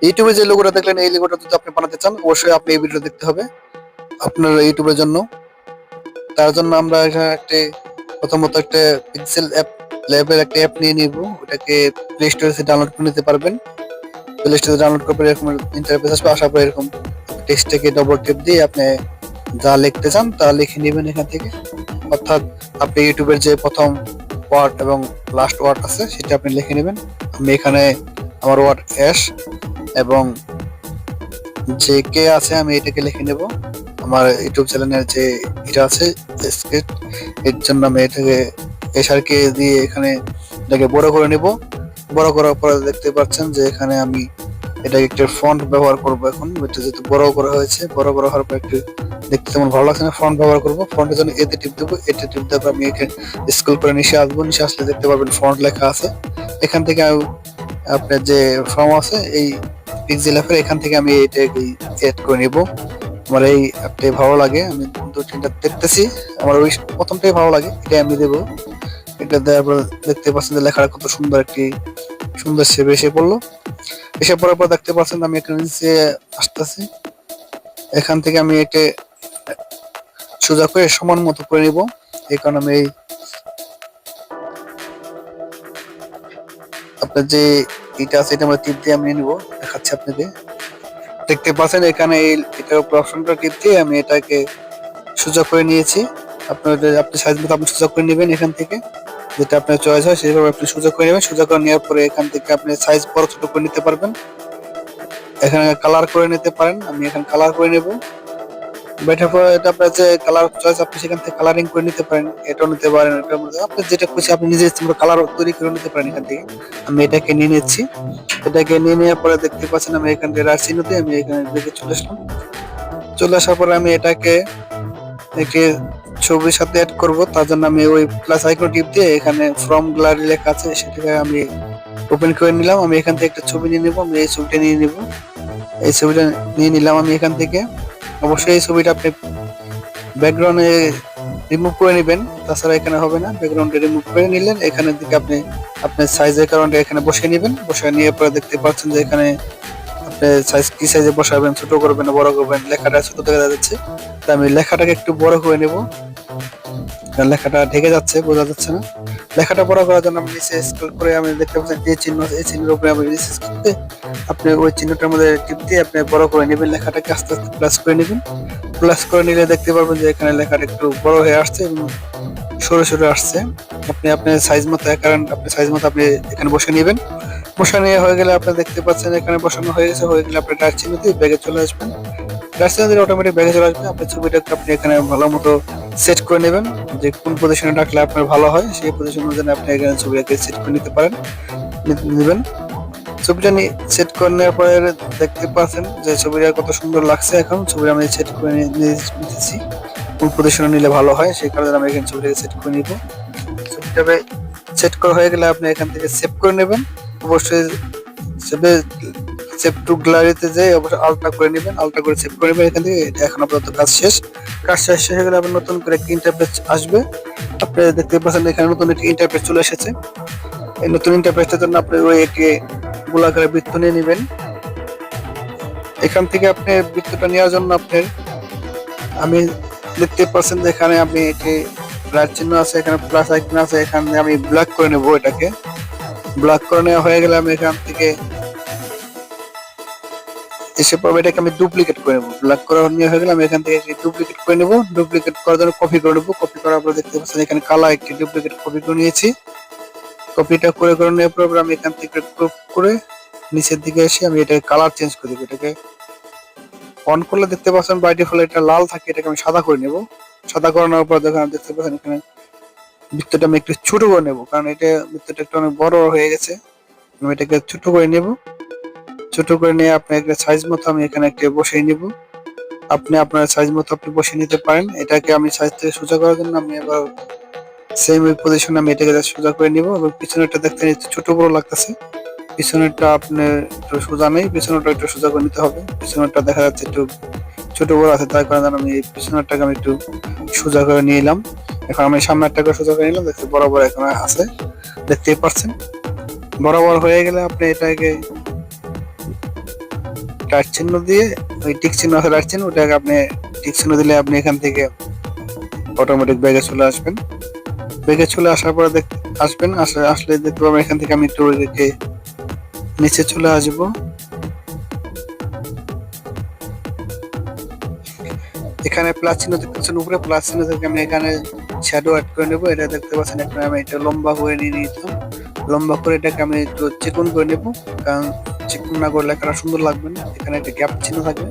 ইউটিউবে যে লোগোটা দেখলেন এই লোগোটা যদি আপনি বানাতে চান অবশ্যই আপনি এই ভিডিও দেখতে হবে আপনার ইউটিউবের জন্য। তার জন্য আমরা এখানে একটি প্রথমত একটা পিক্সেল অ্যাপ ল্যাবের একটা অ্যাপ নিয়ে নিব। ওটাকে প্লে স্টোরে থেকে ডাউনলোড করে নিতে পারবেন। প্লে স্টোরে ডাউনলোড করে পরে এরকম ইন্টারফেস আসবে, আসার পরে এরকম টেক্সটটাকে ডবল টিপ দিয়ে আপনি যা লিখতে চান তা লিখে নেবেন এখান থেকে। অর্থাৎ আপনি ইউটিউবের যে প্রথম ওয়ার্ড এবং লাস্ট ওয়ার্ড আছে সেটা আপনি লিখে নেবেন। আমি এখানে আমার ওয়ার্ড অ্যাশ এবং যে কে আছে আমি এটাকে লিখে নেব। আমার ইউটিউব চ্যানেলের যে এটা আছে স্ক্রিপ্ট, এর জন্য আমি এটাকে এসআরকে দিয়ে এখানে এটাকে বড় করে নেব। বড় করার পরে দেখতে পাচ্ছেন যে এখানে আমি এটা একটা ফন্ট ব্যবহার করব। এখন এটা যেহেতু বড় করা হয়েছে, বড় করা হওয়ার পর একটু দেখতে তেমন ভালো লাগছে না, ফন্ট ব্যবহার করব। ফন্টের জন্য এতে টিপ দেবো, এতে টিপ দেবো। আমি এখানে স্ক্রল করে নিচে আসবো, নিচে আসলে দেখতে পারবেন ফন্ট লেখা আছে। এখান থেকে আপনার যে ফর্ম আছে এই পিক্সেল অ্যাপের, এখান থেকে আমি এটাকে এড করে নিব। আমার এই অ্যাপটাই ভালো লাগে, আমি দু তিনটা দেখতেছি, আমার ওই প্রথমটাই ভালো লাগে, এটাই আমি দেবো। এটা দেওয়ার পর দেখতে পাচ্ছেন যে লেখাটা কত সুন্দর একটি সুন্দর সেভ এসে পড়লো। এসে পড়ার পর দেখতে পাচ্ছেন আমি এখানে নিচে আসতেছি, এখান থেকে আমি একে সোজা করে সমান মতো করে নিব। এই কারণে আমি আপনার যে এটা আছে এটা আমরা টিপ দিয়ে আমি নিব, দেখাচ্ছি আপনাকে। দেখতে পাচ্ছেন এখানে এই এটার উপর অপশনটা টিপ দিয়ে আমি এটাকে সোজা করে নিয়েছি। আপনি সাইজ মতো আপনি সোজা করে নেবেন এখান থেকে, যেটা আপনার চয়েস হয় সেভাবে আপনি সোজা করে নেবেন। সোজা করে নেওয়ার পরে এখান থেকে আপনি সাইজ বড় ছোট করে নিতে পারবেন। এখানে কালার করে নিতে পারেন, আমি এখানে কালার করে নেব। বেটার পরে এটা আপনার যে কালার চয়েস আপনি সেখান থেকে কালারিং করে নিতে পারেন, এটাও নিতে পারেন, এটার মধ্যে আপনি যেটা খুশি আপনি নিজে ইচ্ছা মতো কালার তৈরি করে নিতে পারেন এখান থেকে। আমি এটাকে নিয়ে নিচ্ছি। এটাকে নিয়ে নেওয়ার পরে দেখতে পাচ্ছেন আমি এখান থেকে রাইট চিহ্ন দিয়ে আমি এখানে দেখে চলে আসলাম। চলে আসার পরে আমি এটাকে একে ছবির সাথে অ্যাড করব। তার জন্য আমি ওই প্লাস আইকন টিপ দিয়ে এখানে ফ্রম গ্যালারি লেখা আছে সেটাকে আমি ওপেন করে নিলাম। আমি এখান থেকে একটা ছবি নিয়ে নেব, আমি এই ছবিটা নিয়ে নেব। এই ছবিটা নিয়ে নিলাম আমি এখান থেকে। অবশ্যই এই ছবিটা আপনি ব্যাকগ্রাউন্ডে রিমুভ করে নেবেন, তাছাড়া এখানে হবে না। ব্যাকগ্রাউন্ডে রিমুভ করে নিলেন, এখানের দিকে আপনি আপনার সাইজের কারণে এখানে বসিয়ে নেবেন। বসিয়ে নিয়ে পরে দেখতে পাচ্ছেন যে এখানে আপনি সাইজ কি সাইজে বসাবেন, ছোট করবেন না বড় করবেন, লেখাটা ছোট দেখা যাচ্ছে, তাই আমি লেখাটাকে একটু বড় করে নেব, কারণ লেখাটা ঢেকে যাচ্ছে, বোঝা যাচ্ছে না। লেখাটা বড় করার জন্য আমি নিচে স্ক্রল করে আমি দেখতে পাচ্ছেন যে চিহ্ন আছে, এই চিহ্নের উপরে আমি নিচে স্ক্রল করে আপনি ওই চিহ্নটার মধ্যে টিপ দিয়ে আপনি বড় করে নেবেন, লেখাটাকে আস্তে আস্তে প্লাস করে নেবেন। প্লাস করে নিলে দেখতে পারবেন যে এখানে লেখাটা একটু বড় হয়ে আসছে এবং সরে সরে আসছে। আপনি আপনার সাইজ মতো, কারণ আপনি সাইজ মতো আপনি এখানে বসে নেবেন। বসা নিয়ে হয়ে গেলে আপনি দেখতে পাচ্ছেন এখানে বসানো হয়ে গেছে। হয়ে গেলে আপনি ডাক চিহ্ন দিয়ে ব্যাগে চলে আসবেন। ডাক চিহ্ন দিলে অটোমেটিক ব্যাগে চলে আসবে। আপনার ছবিটাকে আপনি এখানে ভালো মতো সেট করে নেবেন, যে কোন পজিশনে রাখলে আপনার ভালো হয় সেই পজিশন অনুযায়ী আপনি এখানে ছবিটাকে সেট করে নিতে পারেন, নেবেন। ছবিটা নিয়ে সেট করে নেওয়ার পরে দেখতে পাচ্ছেন যে ছবিটা কত সুন্দর লাগছে। এখন ছবিটা আমি সেট করে নিতেছি, কোন পজিশনে নিলে ভালো হয় সেই কারণে আমি এখানে ছবিটাকে সেট করে নিব। ছবিটাকে সেট করা হয়ে গেলে আপনি এখান থেকে সেভ করে নেবেন। অবশ্যই সেভ টু গ্যালারিতে যে অবশ্যই আলট্রা করে নেবেন, আলট্রা করে সেভ করে নেবেন এখান থেকে। এখন আপাতত কাজ শেষ। কাজ শেষ হয়ে গেলে আবার নতুন করে একটা ইন্টারফেস আসবে। আপনি দেখতে পাচ্ছেন এখানে নতুন একটি ইন্টারফেস চলে এসেছে। এই নতুন ইন্টারফেসটার জন্য আপনি ওই একটি গোলাকারের বৃত্ত নিয়ে নেবেন। এখান থেকে আপনি বৃত্তটা নেওয়ার জন্য আপনার আমি দেখতে পাচ্ছেন যে এখানে আপনি একটি রাইট চিহ্ন আছে, এখানে প্লাস আইকন আছে, এখানে আমি ব্ল্যাক করে নেব। এটাকে ব্ল্যাক করে নেওয়া হয়ে গেলে আমি এখান থেকে এসে পড়বে, এটাকে আমি ডুপ্লিকেট করে নেবো। ব্ল্যাক করা নিয়ে হয়ে গেলে আমি এখান থেকে ডুপ্লিকেট করে নেবো। ডুপ্লিকেট করার জন্য কপি করে নেবো। কপি করার পর দেখতে পাচ্ছেন এখানে কালা একটি ডুপ্লিকেট কপি করে নিয়েছি। কপিটা করে নেওয়ার পর আমি এখান থেকে ক্রপ করে নিচের দিকে এসে আমি এটাকে কালার চেঞ্জ করে দেবো। এটাকে অন করলে দেখতে পাচ্ছেন বাই ডিফল্ট এটা লাল থাকে, এটাকে আমি সাদা করে নেব। সাদা করে নেওয়ার পর দেখেন দেখতে পাচ্ছেন এখানে বৃত্তটা আমি একটু ছোট করে নেব, কারণ এটা বৃত্তটা একটু অনেক বড় হয়ে গেছে। আমি এটাকে ছোট করে নেব। ছোট করে নিয়ে আপনি একটা সাইজ মতো আমি এখানে একটা বসিয়ে নিব। আপনি আপনার সাইজ মতো আপনি বসিয়ে নিতে পারেন। এটাকে আমি সাইজ থেকে সোজা করার জন্য আমি আবার সেম ওই পজিশনে আমি এটাকে সোজা করে নিব। এবং পিছনেরটা দেখতে ছোট বড় লাগতেছে, পিছনেরটা আপনার একটু সোজা নেই, পিছনেরটা একটু সোজা করে নিতে হবে। পিছনেরটা দেখা যাচ্ছে একটু ছোট বড় আছে, তার কারণে আমি এই পিছনেরটাকে আমি একটু সোজা করে নিয়ে এলাম। এখন আমি সামনেরটাকে সোজা করে নিলাম, দেখতে বরাবর এখানে আছে, দেখতেই পাচ্ছেন। বরাবর হয়ে গেলে আপনি এটাকে রাইট চিহ্ন দিয়ে ওই টিক চিহ্ন আছে, রাইট চিহ্ন, ওটাকে আপনি টিক চিহ্ন দিলে আপনি এখান থেকে অটোমেটিক ব্যাগে চলে আসবেন। ব্যাগে চলে আসার পরে আসলে দেখতে পাবেন এখান থেকে আমি একটু রেখে নিচে চলে আসবো। এখানে প্লাস চিহ্ন দেখতে পাচ্ছেন, উপরে প্লাস চিহ্ন থেকে আমি এখানে শ্যাডো অ্যাড করে নেবো। এটা দেখতে পাচ্ছেন এখন আমি এটা লম্বা করে নিয়ে নিতাম, লম্বা করে এটাকে আমি একটু চিকন করে নেবো, কারণ চিকন না করলে লেখাটা সুন্দর লাগবে না। এখানে একটা গ্যাপ চিহ্ন থাকবে,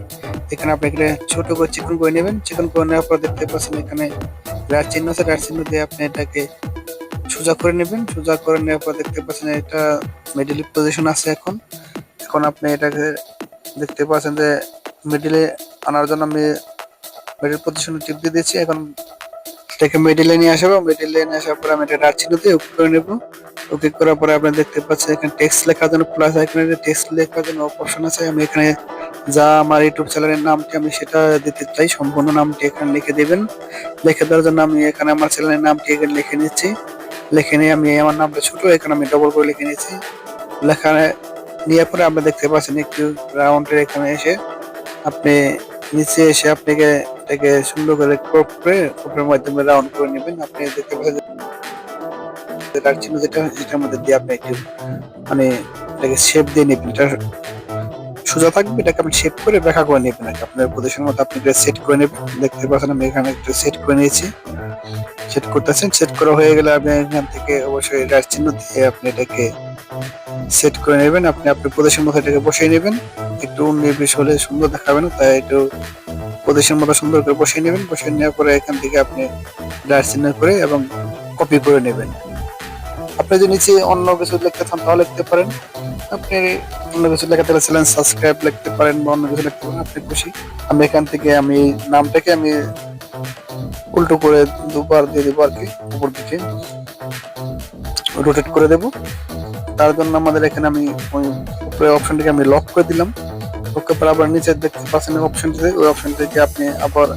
এখানে আপনি এখানে ছোট করে চিকন করে নেবেন। চিকন করে নেওয়ার পর দেখতে পাচ্ছেন এখানে রাইট চিহ্ন আছে, রাইট চিহ্ন দিয়ে আপনি এটাকে সোজা করে নেবেন। সোজা করে নেওয়ার পর দেখতে পাচ্ছেন এটা মিডল পজিশন আছে। এখন এখন আপনি এটাকে দেখতে পাচ্ছেন যে মিডলে আনার জন্য আমি মিডল পজিশনে টিপ দিয়ে দিয়েছি। এখন এটাকে মিডলে নিয়ে আসবো, মিডলে নিয়ে আসার পর আমি এটা রাইট চিহ্ন দিয়ে ওকে করে নেবো। ওকে করার পরে আপনি দেখতে পাচ্ছেন এখানে টেক্সট লেখার জন্য প্লাস আইকনে টেক্সট লেখার জন্য অপশন আছে। আমি এখানে যা আমার ইউটিউব চ্যানেলের নামটি আমি সেটা দিতে চাই, সম্পূর্ণ নামটি এখানে লিখে দেবেন। লিখে দেওয়ার জন্য আমি এখানে আমার চ্যানেলের নামটি এখানে লিখে নিচ্ছি। লিখে নিয়ে আমি আমার নামটা ছোট, এখানে আমি ডবল করে লিখে নিয়েছি। লেখা নেওয়ার পরে আপনি দেখতে পাচ্ছেন একটু রাউন্ডের এখানে এসে আপনি নিচে এসে আপনাকে এটাকে সুন্দর করে ক্রপ করে ক্রপের মাধ্যমে রাউন্ড করে নেবেন। আপনি দেখতে পাচ্ছেন রাইট চিহ্ন যেটা, এটার মধ্যে দিয়ে আপনি একটু মানে এটাকে শেপ দিয়ে নেবেন। এটা সোজা থাকবে, এটাকে আপনি শেপ করে ব্যাখ্যা করে নেবেন। আপনার প্রদেশের মতো আপনি এটা সেট করে নেবেন। দেখতে পাচ্ছেন আমি এখানে একটু সেট করে নিয়েছি। সেট করতেছেন, সেট করা হয়ে গেলে আপনি এখান থেকে অবশ্যই রাইট চিহ্ন দিয়ে আপনি এটাকে সেট করে নেবেন। আপনি আপনার প্রদেশের মতো এটাকে বসিয়ে নেবেন। একটু নির্বিষ হলে সুন্দর দেখাবে না, তাই একটু প্রদেশের মতো সুন্দর করে বসিয়ে নেবেন। বসিয়ে নেওয়ার পরে এখান থেকে আপনি রাইট চিহ্ন করে এবং কপি করে নেবেন। আপনি যদি নিচে অন্য কিছু লিখতে চান তাহলে লিখতে পারেন। আপনি অন্য কিছু লেখাতে চ্যানেল সাবস্ক্রাইব লিখতে পারেন বা অন্য কিছু লিখতে পারেন, আপনি খুশি। আমি এখান থেকে আমি নামটাকে আমি উল্টো করে দুবার দিয়ে দেবো আর কি, উপর দিকে রোটেট করে দেব। তার জন্য আমাদের এখানে আমি ওই উপরে অপশনটিকে আমি লক করে দিলাম। লক করার পর আবার নিচে দেখতে পাচ্ছেন অপশনটিতে, ওই অপশন থেকে আপনি আবার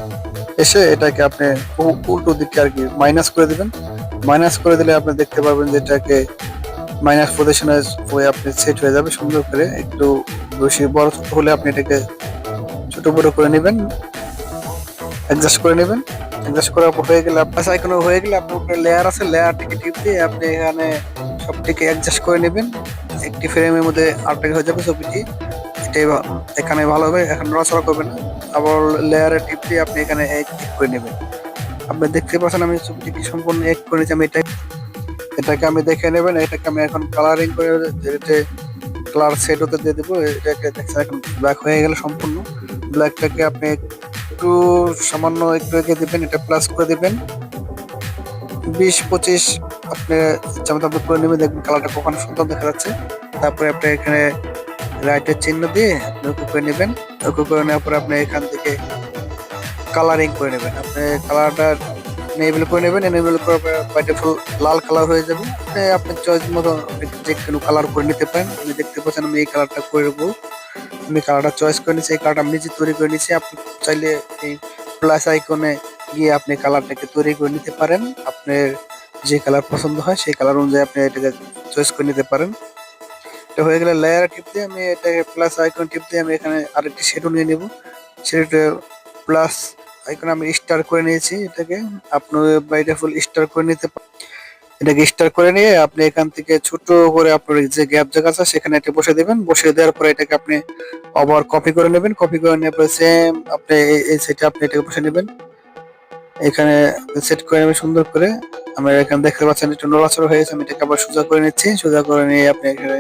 এসে এটাকে আপনি উল্টো দিকে আর কি মাইনাস করে দিবেন। মাইনাস করে দিলে আপনি দেখতে পারবেন যে এটাকে মাইনাস পজিশনে হয়ে আপনি সেট হয়ে যাবে সুন্দর করে। একটু বেশি বড় ছোট হলে আপনি এটাকে ছোট বড় করে নেবেন, অ্যাডজাস্ট করে নেবেন। অ্যাডজাস্ট করার পর হয়ে গেলে আপনার আইকন হয়ে গেলে আপনার উপরে লেয়ার আছে, লেয়ারটিকে টিপ দিয়ে আপনি এখানে সবটিকে অ্যাডজাস্ট করে নেবেন। একটি ফ্রেমের মধ্যে আটকে হয়ে যাবে ছবিটি, এটাই এখানে ভালো হবে। এখন নড়াচড়া করবেন না, আবার লেয়ারে টিপ দিয়ে আপনি এখানে এক করে নেবেন। আপনি দেখতে পাচ্ছেন আমি ছবিটিকে সম্পূর্ণ এক করে নিয়েছি। আমি এটাকে আমি দেখে নেবেন। এটাকে আমি এখন কালারিং করে কালার সেট হতে দিয়ে দেবো। এটাকে দেখছেন এখন ব্ল্যাক হয়ে গেল সম্পূর্ণ। ব্ল্যাকটাকে আপনি একটু সামান্য একটু এগিয়ে দিবেন, এটা প্লাস করে দিবেন 20-25 আপনি যেমন আপনি করে নেবেন। দেখবেন কালারটা কখনো সুন্দর দেখা যাচ্ছে। তারপরে আপনি এখানে রাইটের চিহ্ন দিয়ে আপনি ওকে করে নেবেন। ওকে করে নেওয়ার পরে আপনি এখান থেকে কালারিং করে নেবেন। আপনি কালারটা এনেবল করে নেবেন। এনেবল করার পর বাইরে ফুল লাল কালার হয়ে যাবে। আপনি চয়েস মতো যে কোনো কালার করে নিতে পারেন। আপনি দেখতে পাচ্ছেন আমি এই কালারটা করবো। আমি কালারটা চয়েস করে নিচ্ছি, এই কালারটা আমি নিজে তৈরি করে নিচ্ছি। আপনি চাইলে এই প্লাস আইকনে গিয়ে আপনি কালারটাকে তৈরি করে নিতে পারেন। আপনার যে কালার পছন্দ হয় সেই কালার অনুযায়ী আপনি এটাকে চয়েস করে নিতে পারেন। এটা হয়ে গেলে লেয়ার টিপ দিয়ে আমি এটাকে প্লাস আইকন টিপ দিয়ে আমি এখানে আরেকটি শেডও নিয়ে নেব। সেটা প্লাস আইকন আমি স্টার করে নিয়েছি। এটাকে আপনি বাইরে ফুল স্টার করে নিতে পারেন। এটাকে স্টার করে নিয়ে আপনি এখান থেকে ছোট করে আপনার যে গ্যাপ জায়গা আছে সেখানে এটা বসে দেবেন। বসে দেওয়ার পরে এটাকে আপনি আবার কপি করে নেবেন। কপি করে নেওয়ার পরে সেম আপনি এই সেটে আপনি এটাকে বসে নেবেন। এখানে সেট করে নেবেন সুন্দর করে। আমরা এখানে দেখতে পাচ্ছেন একটু নড়াচড়া হয়ে গেছে। আমি এটাকে আবার সোজা করে নিচ্ছি। সোজা করে নিয়ে আপনি এখানে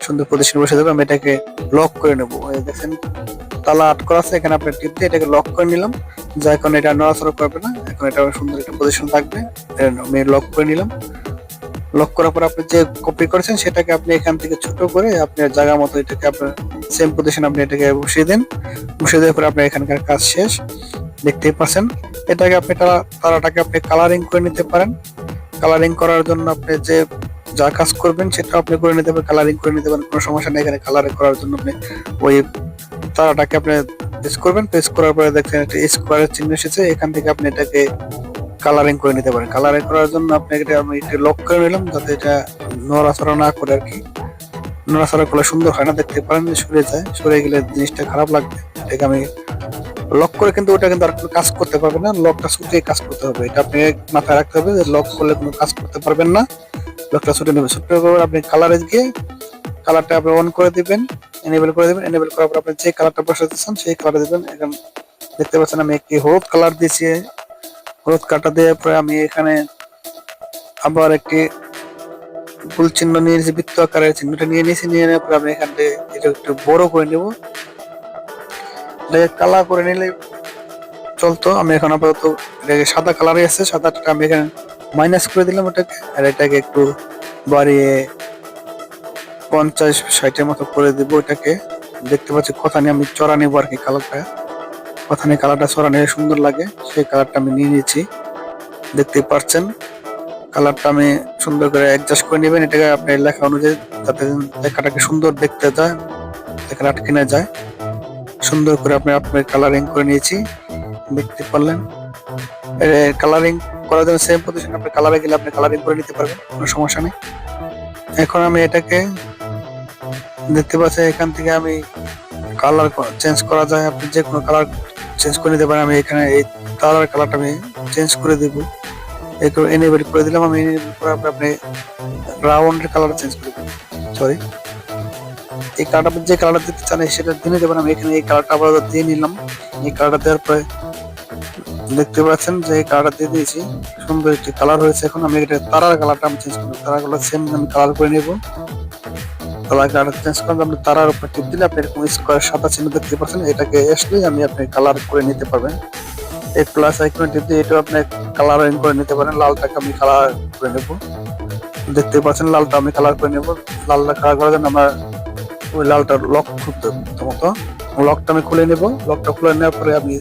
সুন্দর পজিশনে বসে দেবেন। আমি এটাকে লক করে নেবো। দেখছেন তালা আট করা আছে, এখানে আপনি টিপ দিয়ে এটাকে লক করে নিলাম। যা এখন এটা নড়াচড়া করবে না, এখন এটা সুন্দর একটা পজিশন থাকবে। আমি লক করে নিলাম। লক করার পর আপনি যে কপি করেছেন সেটাকে আপনি এখান থেকে ছোট করে আপনার জায়গা মতো এটাকে আপনার সেম পজিশন আপনি এটাকে বসিয়ে দেন। বসিয়ে দেওয়ার পর আপনার এখানকার কাজ শেষ, দেখতেই পাচ্ছেন। এটাকে আপনি তারাটাকে আপনি কালারিং করে নিতে পারেন। কালারিং করার জন্য আপনি যে যা কাজ করবেন সেটা আপনি করে নিতে পারেন, কালারিং করে নিতে পারেন, কোনো সমস্যা নেই। এখানে কালারিং করার জন্য আপনি ওই তারাটাকে আপনি প্রেস করবেন। প্রেস করার পরে দেখছেন একটা স্কোয়ারের চিহ্ন এসেছে, এখান থেকে আপনি এটাকে কালারিং করে নিতে পারেন। কালারিং করার জন্য আপনি এটা আমি এটা লক করে নিলাম যাতে এটা নড়াচড়া না করে আর কি। নড়াচড়া করলে সুন্দর হয় না, দেখতে পারেন সরে যায়, সরে গেলে জিনিসটা খারাপ লাগবে। এটাকে আমি লক করে কিন্তু ওটা কিন্তু আর কোনো কাজ করতে পারবে না, লকটা ছুটিয়ে কাজ করতে হবে। এটা আপনি মাথায় রাখতে হবে যে লক করলে কোনো কাজ করতে পারবেন না, লকটা ছুটে নেবে। ছুটে করে আপনি কালারে গিয়ে কালারটা আপনি অন করে দিবেন, এনেবল করে দিবেন। এনেবল করার পর আপনি যে কালারটা বসাতে চান সেই কালার দিবেন। এখন দেখতে পাচ্ছেন আমি একটি হলুদ কালার দিয়েছি, হলুদ কাটা দেওয়ার পরে আমি এখানে আবার একটি গোল চিহ্ন নিয়ে নিয়েছি, বৃত্ত আকারের চিহ্নটা নিয়ে নিয়েছি। নিয়ে নেওয়ার পরে আমি এখান থেকে এটা একটু বড় করে নেব, এটাকে কালার করে নিলে চলতো। আমি এখন আপাতত এটাকে সাদা কালারে আছে, সাদাটা আমি এখানে মাইনাস করে দিলাম ওটাকে, আর এটাকে একটু বাড়িয়ে 50-60-এর মতো করে দিব। এটাকে দেখতে পাচ্ছি কথা নিয়ে আমি চড়া নেবো আর কি, কালারটা কথা নিয়ে কালারটা চড়া নিয়ে সুন্দর লাগে, সেই কালারটা আমি নিয়ে নিয়েছি। দেখতেই পাচ্ছেন কালারটা আমি সুন্দর করে অ্যাডজাস্ট করে নেবেন এটাকে আপনার লেখা অনুযায়ী, যাতে লেখাটাকে সুন্দর দেখতে যায়, লেখাটা আটকে না যায়। সুন্দর করে আপনি আপনার কালারিং করে নিয়েছি, দেখতে পারলেন। কালারিং করার জন্য সেম পজিশন আপনি কালারে গেলে আপনি কালারিং করে নিতে পারবেন, কোনো সমস্যা নেই। এখন আমি এটাকে দেখতে পাচ্ছি এখান থেকে আমি কালার চেঞ্জ করা যায়, আপনি যে কোনো কালার চেঞ্জ করে নিতে পারেন। আমি এখানে এই তারার কালারটা আমি চেঞ্জ করে দেব, এনেবল করে দিলাম। আমি এনেবল করার পর আপনি রাউন্ডের কালার চেঞ্জ করে দেবেন, সরি এই কালারটা যে কালারটা দিতে চান সেটা দিয়ে দেবেন। আমি এখানে এই কালারটা আবার দিয়ে নিলাম। এই কালারটা দেওয়ার পরে দেখতে পাচ্ছেন যে এই কালারটা দিয়ে দিয়েছি, সুন্দর একটি কালার হয়েছে। এখন আমি এটা তারার কালারটা আমি চেঞ্জ করবো, তারার কালার সেম আমি কালার করে নেব। কালার চেঞ্জ করলে আপনি তারার উপর টিপ দিলে আপনি এরকম স্কোয়ার সাদা চিহ্ন দেখতে পাচ্ছেন, এটাকে আসলেই আমি আপনি কালার করে নিতে পারবেন। এই প্লাস আইকন টিপ দিয়ে এটা আপনি কালারিং করে নিতে পারেন। লালটাকে আমি কালার করে নেব, দেখতে পাচ্ছেন লালটা আমি কালার করে নেব। লালটা কালার করার জন্য আমার ওই লালটা লক খুলতে মতো, লকটা আমি খুলে নেব। লকটা খুলে নেওয়ার পরে আমি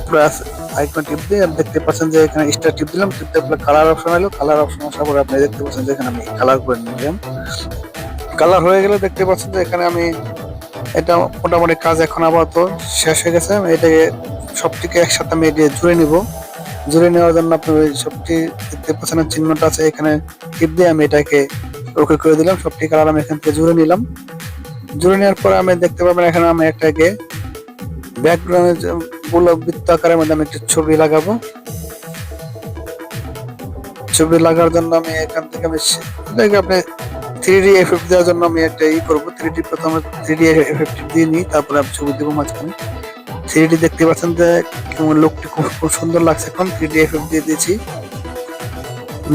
প্লাস আইকন টিপ দিয়ে দেখতে পাচ্ছেন যে এখানে স্টার টিপ দিলাম, টিপ দিয়ে কালার অপশন এলো। কালার অপশন আসার পরে আপনি দেখতে পাচ্ছেন যে এখানে আমি কালার করে নিলাম। কালার হয়ে গেলে দেখতে পাচ্ছেন যে এখানে আমি এটা মোটামুটি কাজ এখন আপাতত শেষ হয়ে গেছে। এটাকে সবটিকে একসাথে আমি এটা জুড়ে নিব। জুড়ে নেওয়ার জন্য আপনি ওই সবটি দেখতে পাচ্ছেন চিহ্নটা আছে, এখানে টিপ দিয়ে আমি এটাকে ওকে করে দিলাম। সবটি কালার আমি এখান থেকে জুড়ে নিলাম। জুড়ে নেওয়ার পরে আমি দেখতে পাবেন এখানে আমি একটাকে ব্যাকগ্রাউন্ডের গুলো বৃত্ত আকারের মধ্যে আমি একটা ছবি লাগাবো। ছবি লাগার জন্য আমি এখান থেকে আমি এটাকে আপনি 3D এফেক্ট দেওয়ার জন্য আমি একটা করবো। 3D প্রথমে 3D এফেক্ট দিয়ে নিই, তারপরে আমি ছবি দেবো মাঝখানে। 3D দেখতে পাচ্ছেন যে কেমন লোকটি খুব সুন্দর লাগছে। এখন 3D এফেক্ট দিয়ে দিয়েছি,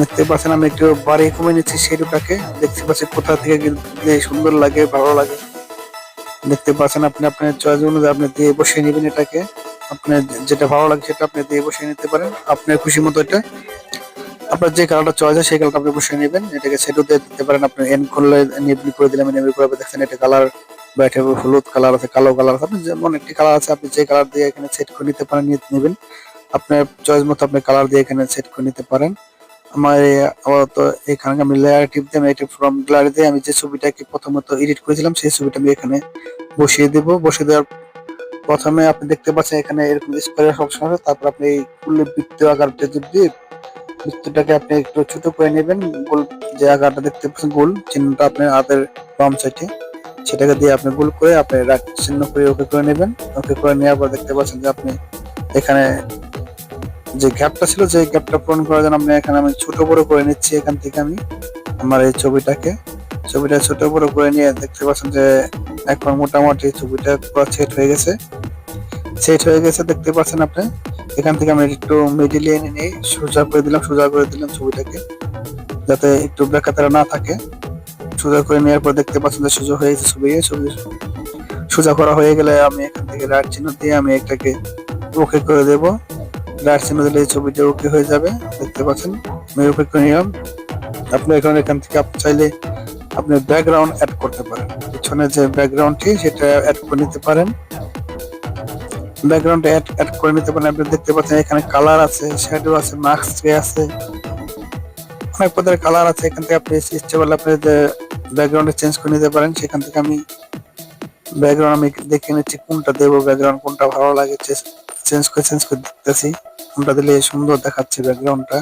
দেখতে পাচ্ছেন আমি একটু বাড়ি কমে নিচ্ছি সেটাকে। দেখতে পাচ্ছি কোথা থেকে সুন্দর লাগে, ভালো লাগে। দেখতে পাচ্ছেন আপনি আপনার চয়েস অনুযায়ী আপনি দিয়ে বসিয়ে নেবেন এটাকে। আপনার যেটা ভালো লাগে সেটা আপনি দিয়ে বসিয়ে নিতে পারেন আপনার খুশি মতো। এটা আপনার যে কালারটা চয়েস হয় সেই কালারটা আপনি বসিয়ে নেবেন। এটাকে সেটও দিয়ে দিতে পারেন। আপনি এন করলে এনেবল করে দিলাম, এনেবল করে দেখছেন এটা কালার বা এটা হলুদ কালার আছে, কালো কালার আছে, আপনি যেমন একটি কালার আছে আপনি যে কালার দিয়ে এখানে সেট করে নিতে পারেন, নিয়ে নেবেন। আপনার চয়েস মতো আপনি কালার দিয়ে এখানে সেট করে নিতে পারেন। আমার আপাতত এখানে আমি লেয়ার টিপ দিয়ে এটি ফ্রম গ্যালারি দিয়ে আমি যে ছবিটাকে প্রথমত এডিট করেছিলাম সেই ছবিটা আমি এখানে বসিয়ে দেব। বসিয়ে দেওয়ার প্রথমে আপনি দেখতে পাচ্ছেন এখানে এরকম স্কোয়ার অপশন আছে, তারপর আপনি এই ফুল বৃত্ত আকারটা দিয়ে বৃত্তটাকে আপনি একটু ছোট করে নেবেন। গোল যে আকারটা দেখতে পাচ্ছেন গোল চিহ্নটা আপনার হাতের বাম সাইডে, সেটাকে দিয়ে আপনি গোল করে আপনি রাখ চিহ্ন করে ওকে করে নেবেন। ওকে করে নেওয়ার পর দেখতে পাচ্ছেন যে আপনি এখানে যে গ্যাপটা ছিল সেই গ্যাপটা পূরণ করার জন্য এখানে আমি ছোট বড় করে নিচ্ছি। এখান থেকে আমি আমার এই ছবিটা ছোট বড় করে নিয়ে দেখতে পাচ্ছেন যে এখন মোটামুটি ছবিটা পুরো সেট হয়ে গেছে। দেখতে পাচ্ছেন আপনি এখান থেকে আমি একটু মিডিলে এনে নিয়ে সোজা করে দিলাম ছবিটাকে, যাতে একটু বেকাতারা না থাকে। সোজা করে নেওয়ার পর দেখতে পাচ্ছেন যে সোজা হয়ে গেছে। ছবি সোজা করা হয়ে গেলে আমি এখান থেকে রাইট চিহ্ন দিয়ে আমি এটাকে ওকে করে দেবো। রাইট চিহ্ন দিলে এই ছবিটা ওকে হয়ে যাবে। দেখতে পাচ্ছেন আমি ওকে করে নিলাম। আপনি এখান থেকে আপনি চাইলে আপনি ব্যাকগ্রাউন্ড অ্যাড করতে পারেন, পিছনে যে ব্যাকগ্রাউন্ডটি সেটা অ্যাড করে নিতে পারেন। ব্যাকগ্রাউন্ড অ্যাড করে নিতে পারেন। আপনি দেখতে পাচ্ছেন এখানে কালার আছে, শ্যাডো আছে, মাস্ক আছে, অনেক প্রকারের কালার আছে। এখান থেকে আপনি ইচ্ছে করলে আপনি ব্যাকগ্রাউন্ড চেঞ্জ করে নিতে পারেন। সেখান থেকে আমি ব্যাকগ্রাউন্ড আমি দেখে নিচ্ছি কোনটা দেবো, ব্যাকগ্রাউন্ড কোনটা ভালো লাগে চেঞ্জ করে দেখতেছি কোনটা দিলে সুন্দর দেখাচ্ছে ব্যাকগ্রাউন্ডটা।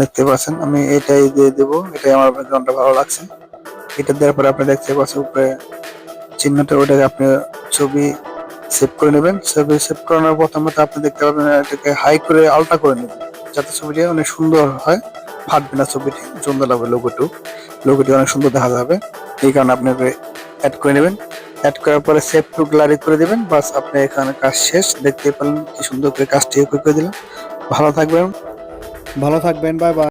দেখতে পাচ্ছেন আমি এটাই দিয়ে দেবো, এটাই আমার ব্যাকগ্রাউন্ডটা ভালো লাগছে। এটা দেওয়ার পরে আপনি দেখতে পাচ্ছেন উপরে চিহ্নটা, ওটাকে আপনি ছবি সেভ করে নেবেন। ছবি সেভ করানোর প্রথমত আপনি দেখতে পাবেন এটাকে হাই করে আলট্রা করে নেবেন, যাতে ছবিটি অনেক সুন্দর হয়, ফাটবে না ছবিটি, সুন্দর লাগবে। লোগোটি অনেক সুন্দর দেখা যাবে, এই কারণে আপনাকে অ্যাড করে নেবেন। অ্যাড করার পরে সেভ টু গ্যালারি করে দিবেন, বাস আপনি এখানে কাজ শেষ। দেখতে পেলেন কি সুন্দর করে কাজটি করে দিলাম। ভালো থাকবেন, বাই বাই।